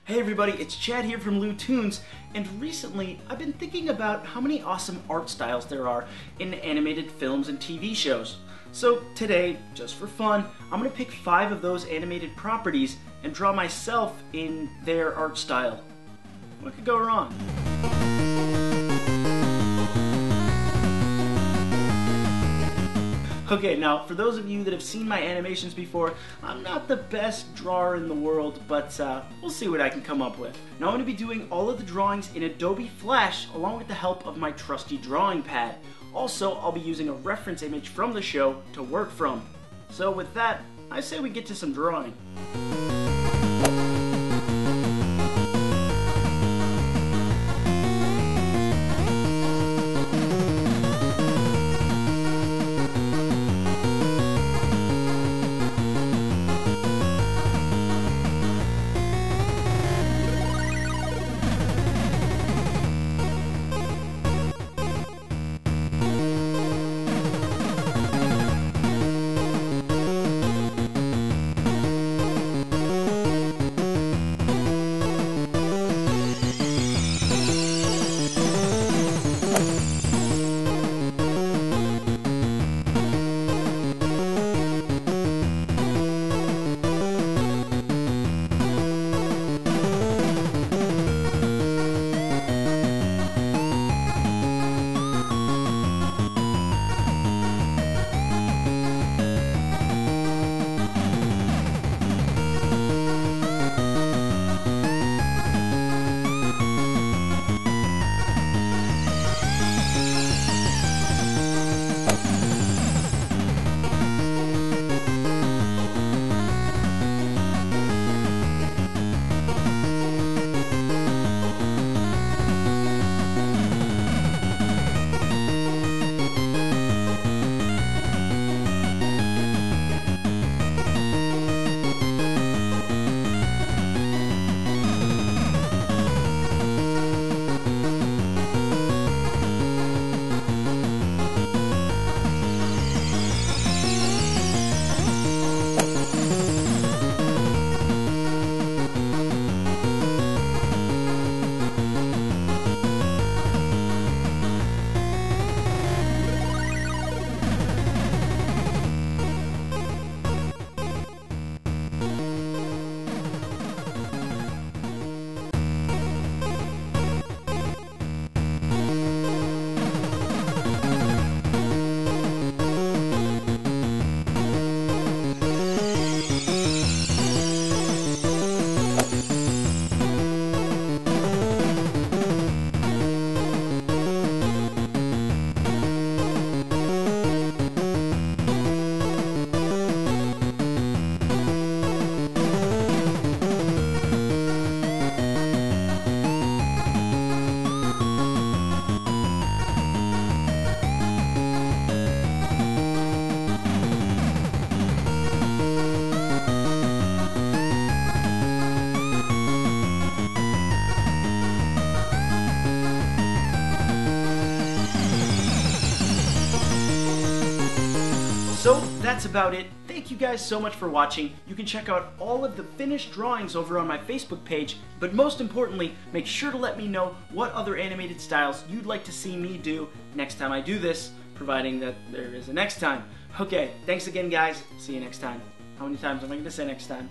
Hey everybody, it's Chad here from Lootoons, and recently I've been thinking about how many awesome art styles there are in animated films and TV shows. So today, just for fun, I'm going to pick 5 of those animated properties and draw myself in their art style. What could go wrong? Okay, now for those of you that have seen my animations before, I'm not the best drawer in the world, but we'll see what I can come up with. Now I'm going to be doing all of the drawings in Adobe Flash along with the help of my trusty drawing pad. Also, I'll be using a reference image from the show to work from. So with that, I say we get to some drawing. So that's about it. Thank you guys so much for watching. You can check out all of the finished drawings over on my Facebook page, but most importantly, make sure to let me know what other animated styles you'd like to see me do next time I do this, providing that there is a next time. Okay, thanks again guys. See you next time. How many times am I going to say next time?